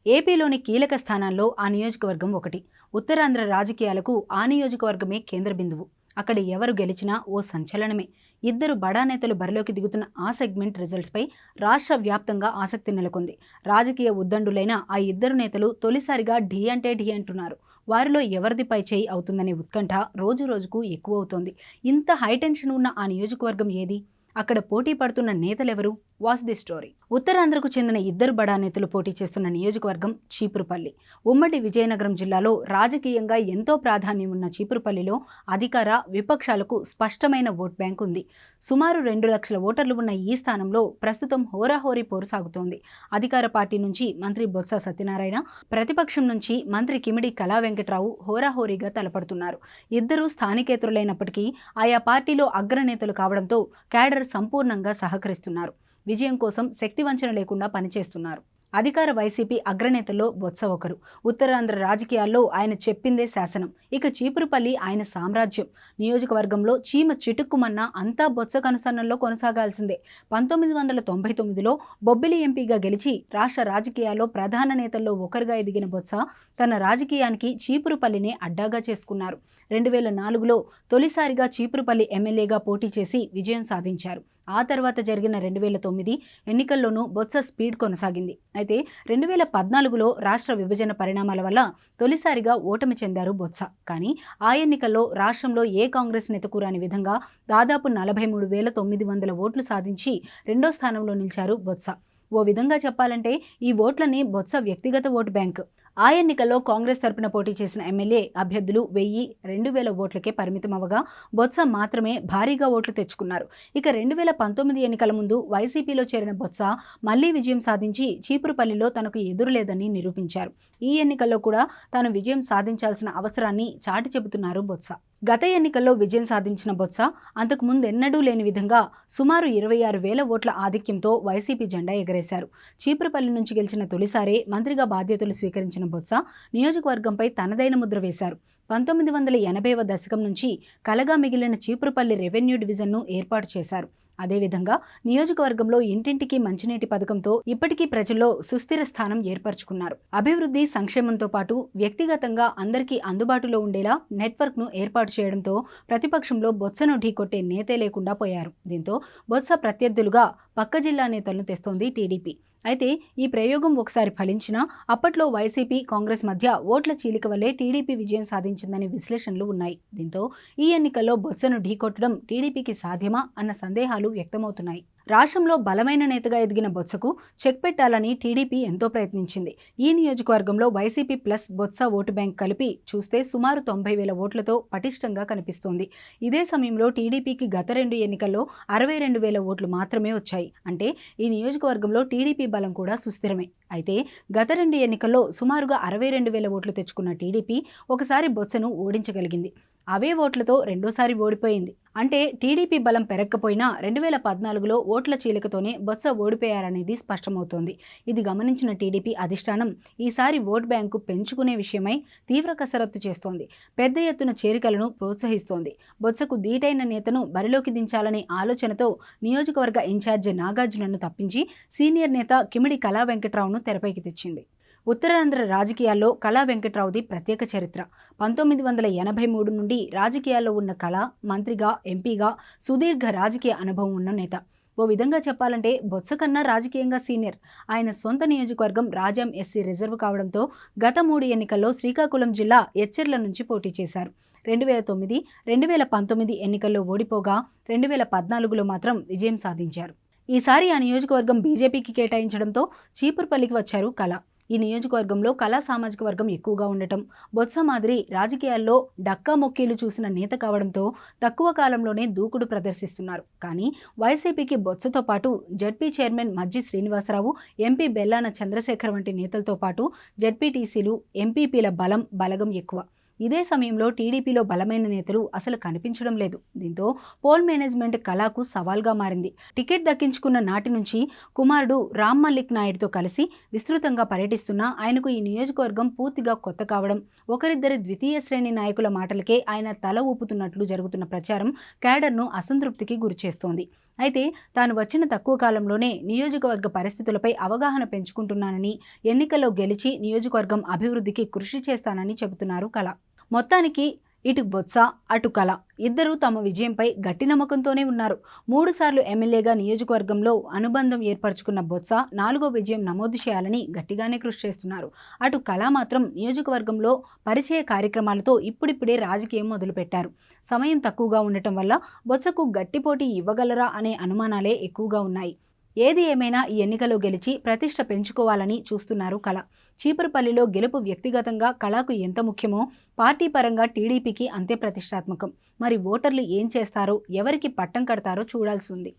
ఏపీలోని కీలక స్థానాల్లో ఆ నియోజకవర్గం ఒకటి. ఉత్తరాంధ్ర రాజకీయాలకు ఆ నియోజకవర్గమే కేంద్ర బిందువు. అక్కడ ఎవరు గెలిచినా ఓ సంచలనమే. ఇద్దరు బడా నేతలు బరిలోకి దిగుతున్న ఆ సెగ్మెంట్ రిజల్ట్స్పై రాష్ట్ర వ్యాప్తంగా ఆసక్తి నెలకొంది. రాజకీయ ఉద్దండులైన ఆ ఇద్దరు నేతలు తొలిసారిగా ఢీ అంటే ఢీ అంటున్నారు. వారిలో ఎవరిది పై చేయి అవుతుందనే ఉత్కంఠ రోజు రోజుకు ఎక్కువవుతోంది. ఇంత హైటెన్షన్ ఉన్న ఆ నియోజకవర్గం ఏది? అక్కడ పోటీ పడుతున్న నేతలెవరు? Was the story. ఉత్తరాంధ్రకు చెందిన ఇద్దరు బడా నేతలు పోటీ చేస్తున్న నియోజకవర్గం చీపురుపల్లి. ఉమ్మడి విజయనగరం జిల్లాలో రాజకీయంగా ఎంతో ప్రాధాన్యం ఉన్న చీపురుపల్లిలో అధికార విపక్షాలకు స్పష్టమైన ఓట్ బ్యాంక్ ఉంది. సుమారు 2 లక్షల ఓటర్లు ఉన్న ఈ స్థానంలో ప్రస్తుతం హోరాహోరీ పోరు సాగుతోంది. అధికార పార్టీ నుంచి మంత్రి బొత్స సత్యనారాయణ, ప్రతిపక్షం నుంచి మంత్రి కిమిడి కళా వెంకట్రావు హోరాహోరీగా తలపడుతున్నారు. ఇద్దరూ స్థానికేతరులైనప్పటికీ ఆయా పార్టీలో అగ్రనేతలు కావడంతో క్యాడర్ సంపూర్ణంగా సహకరిస్తున్నారు. విజయం కోసం శక్తివంచన లేకుండా పనిచేస్తున్నారు. అధికార వైసీపీ అగ్రనేతల్లో బొత్స ఒకరు. ఉత్తరాంధ్ర రాజకీయాల్లో ఆయన చెప్పిందే శాసనం. ఇక చీపురుపల్లి ఆయన సామ్రాజ్యం. నియోజకవర్గంలో చీమ చిటుక్కుమన్నా అంతా బొత్స కనుసన్నల్లో కొనసాగాల్సిందే. 1999లో బొబ్బిలి ఎంపీగా గెలిచి రాష్ట్ర రాజకీయాల్లో ప్రధాన నేతల్లో ఒకరుగా ఎదిగిన బొత్స తన రాజకీయానికి చీపురుపల్లినే అడ్డాగా చేసుకున్నారు. 2004లో తొలిసారిగా చీపురుపల్లి ఎమ్మెల్యేగా పోటీ చేసి విజయం సాధించారు. ఆ తర్వాత జరిగిన 2009 ఎన్నికల్లోనూ బొత్స స్పీడ్ కొనసాగింది. అయితే 2014లో రాష్ట్ర విభజన పరిణామాల వల్ల తొలిసారిగా ఓటమి చెందారు బొత్స. కానీ ఆ ఎన్నికల్లో రాష్ట్రంలో ఏ కాంగ్రెస్ నేతకు రాని విధంగా దాదాపు 43,900 ఓట్లు సాధించి రెండో స్థానంలో నిలిచారు బొత్స. ఓ విధంగా చెప్పాలంటే ఈ ఓట్లని బొత్స వ్యక్తిగత ఓటు బ్యాంక్. ఆ ఎన్నికల్లో కాంగ్రెస్ తరపున పోటీ చేసిన ఎమ్మెల్యే అభ్యర్థులు 1000-2000 ఓట్లకే పరిమితమవగా బొత్స మాత్రమే భారీగా ఓట్లు తెచ్చుకున్నారు. ఇక 2019 ఎన్నికల ముందు వైసీపీలో చేరిన బొత్స మళ్లీ విజయం సాధించి చీపురుపల్లిలో తనకు ఎదురులేదని నిరూపించారు. ఈ ఎన్నికల్లో కూడా తాను విజయం సాధించాల్సిన అవసరాన్ని చాటి చెబుతున్నారు బొత్స. గత ఎన్నికల్లో విజయం సాధించిన బొత్స అంతకు ముందెన్నడూ లేని విధంగా సుమారు 26,000 ఓట్ల ఆధిక్యంతో వైసీపీ జెండా ఎగరేశారు. చీపురుపల్లి నుంచి గెలిచిన తొలిసారే మంత్రిగా బాధ్యతలు స్వీకరించిన బొత్స నియోజకవర్గంపై తనదైన ముద్ర వేశారు. 1980వ దశకం నుంచి కలగా మిగిలిన చీపురుపల్లి రెవెన్యూ డివిజన్ను ఏర్పాటు చేశారు. అదేవిధంగా నియోజకవర్గంలో ఇంటింటికి మంచినీటి పథకంతో ఇప్పటికీ ప్రజల్లో సుస్థిర స్థానం ఏర్పరచుకున్నారు. అభివృద్ధి సంక్షేమంతో పాటు వ్యక్తిగతంగా అందరికీ అందుబాటులో ఉండేలా నెట్వర్క్ను ఏర్పాటు చేయడంతో ప్రతిపక్షంలో బొత్సను ఢీకొట్టే నేతే లేకుండా పోయారు. దీంతో బొత్స ప్రత్యర్థులుగా పక్క జిల్లా నేతలను తెస్తోంది టీడీపీ. అయితే ఈ ప్రయోగం ఒకసారి ఫలించినా అప్పట్లో వైసీపీ, కాంగ్రెస్ మధ్య ఓట్ల చీలిక వల్లే టీడీపీ విజయం సాధించిందనే విశ్లేషణలు ఉన్నాయి. దీంతో ఈ ఎన్నికల్లో బొత్సను ఢీకొట్టడం టీడీపీకి సాధ్యమా అన్న సందేహాలు వ్యక్తమవుతున్నాయి. రాష్ట్రంలో బలమైన నేతగా ఎదిగిన బొత్సకు చెక్ పెట్టాలని టీడీపీ ఎంతో ప్రయత్నించింది. ఈ నియోజకవర్గంలో YCP plus Botsa vote bank కలిపి చూస్తే సుమారు 90,000 ఓట్లతో పటిష్టంగా కనిపిస్తోంది. ఇదే సమయంలో టీడీపీకి గత 2 ఎన్నికల్లో 62,000 ఓట్లు మాత్రమే వచ్చాయి. అంటే ఈ నియోజకవర్గంలో టీడీపీ బలం కూడా సుస్థిరమే. అయితే గత 2 ఎన్నికల్లో సుమారుగా 62,000 ఓట్లు తెచ్చుకున్న టీడీపీ ఒకసారి బొత్సను ఓడించగలిగింది. అవే ఓట్లతో రెండోసారి ఓడిపోయింది. అంటే టీడీపీ బలం పెరగకపోయినా 2014లో ఓట్ల చీలికతోనే బొత్స ఓడిపోయారనేది స్పష్టమవుతోంది. ఇది గమనించిన టీడీపీ అధిష్టానం ఈసారి ఓట్ బ్యాంకు పెంచుకునే విషయమై తీవ్ర కసరత్తు చేస్తోంది. పెద్ద ఎత్తున చేరికలను ప్రోత్సహిస్తోంది. బొత్సకు ధీటైన నేతను బరిలోకి దించాలనే ఆలోచనతో నియోజకవర్గ ఇన్ఛార్జి నాగార్జునను తప్పించి సీనియర్ నేత కిమిడి కళా వెంకట్రావును తెరపైకి తెచ్చింది. ఉత్తరాంధ్ర రాజకీయాల్లో కళా వెంకట్రావుది ప్రత్యేక చరిత్ర. 1983 నుండి రాజకీయాల్లో ఉన్న కళ మంత్రిగా, ఎంపీగా సుదీర్ఘ రాజకీయ అనుభవం ఉన్న నేత. ఓ విధంగా చెప్పాలంటే బొత్స కన్నా రాజకీయంగా సీనియర్. ఆయన సొంత నియోజకవర్గం రాజాం ఎస్సీ రిజర్వ్ కావడంతో గత 3 ఎన్నికల్లో శ్రీకాకుళం జిల్లా ఎచ్చెర్ల నుంచి పోటీ చేశారు. 2009, 2019 ఎన్నికల్లో ఓడిపోగా 2014లో మాత్రం విజయం సాధించారు. ఈసారి ఆ నియోజకవర్గం బీజేపీకి కేటాయించడంతో చీపురుపల్లికి వచ్చారు కళ. ఈ నియోజకవర్గంలో కళా సామాజిక వర్గం ఎక్కువగా ఉండటం, బొత్స మాదిరి రాజకీయాల్లో డక్కా మొక్కీలు చూసిన నేత కావడంతో తక్కువ కాలంలోనే దూకుడు ప్రదర్శిస్తున్నారు. కానీ వైసీపీకి బొత్సతో పాటు జడ్పీ చైర్మన్ మజ్జి శ్రీనివాసరావు, ఎంపీ బెల్లాన చంద్రశేఖర్ వంటి నేతలతో పాటు జడ్పీటీసీలు, ఎంపీపీల బలం, బలగం ఎక్కువ. ఇదే సమయంలో టీడీపీలో బలమైన నేతలు అసలు కనిపించడం లేదు. దీంతో పోల్ మేనేజ్మెంట్ కళకు సవాల్గా మారింది. టికెట్ దక్కించుకున్న నాటి నుంచి కుమారుడు రామ్ మల్లిక్ నాయుడుతో కలిసి విస్తృతంగా పర్యటిస్తున్నా ఆయనకు ఈ నియోజకవర్గం పూర్తిగా కొత్త కావడం, ఒకరిద్దరి ద్వితీయ శ్రేణి నాయకుల మాటలకే ఆయన తల ఊపుతున్నట్లు జరుగుతున్న ప్రచారం క్యాడర్ను అసంతృప్తికి గురిచేస్తోంది. అయితే తాను వచ్చిన తక్కువ కాలంలోనే నియోజకవర్గ పరిస్థితులపై అవగాహన పెంచుకుంటున్నానని, ఎన్నికల్లో గెలిచి నియోజకవర్గం అభివృద్ధికి కృషి చేస్తానని చెబుతున్నారు కళ. మొత్తానికి ఇటు బొత్స, అటు కళ ఇద్దరూ తమ విజయంపై గట్టి నమ్మకంతోనే ఉన్నారు. 3 సార్లు ఎమ్మెల్యేగా నియోజకవర్గంలో అనుబంధం ఏర్పరచుకున్న బొత్స 4వ విజయం నమోదు చేయాలని గట్టిగానే కృషి చేస్తున్నారు. అటు కళ మాత్రం నియోజకవర్గంలో పరిచయ కార్యక్రమాలతో ఇప్పుడిప్పుడే రాజకీయం మొదలుపెట్టారు. సమయం తక్కువగా ఉండటం వల్ల బొత్సకు గట్టి పోటీ ఇవ్వగలరా అనే అనుమానాలే ఎక్కువగా ఉన్నాయి. ఏది ఏమైనా ఈ ఎన్నికలో గెలిచి ప్రతిష్ట పెంచుకోవాలని చూస్తున్నారు కళ. చీపురుపల్లిలో గెలుపు వ్యక్తిగతంగా కళకు ఎంత ముఖ్యమో పార్టీ పరంగా టీడీపీకి అంతే ప్రతిష్టాత్మకం. మరి ఓటర్లు ఏం చేస్తారో, ఎవరికి పట్టం కడతారో చూడాల్సి ఉంది.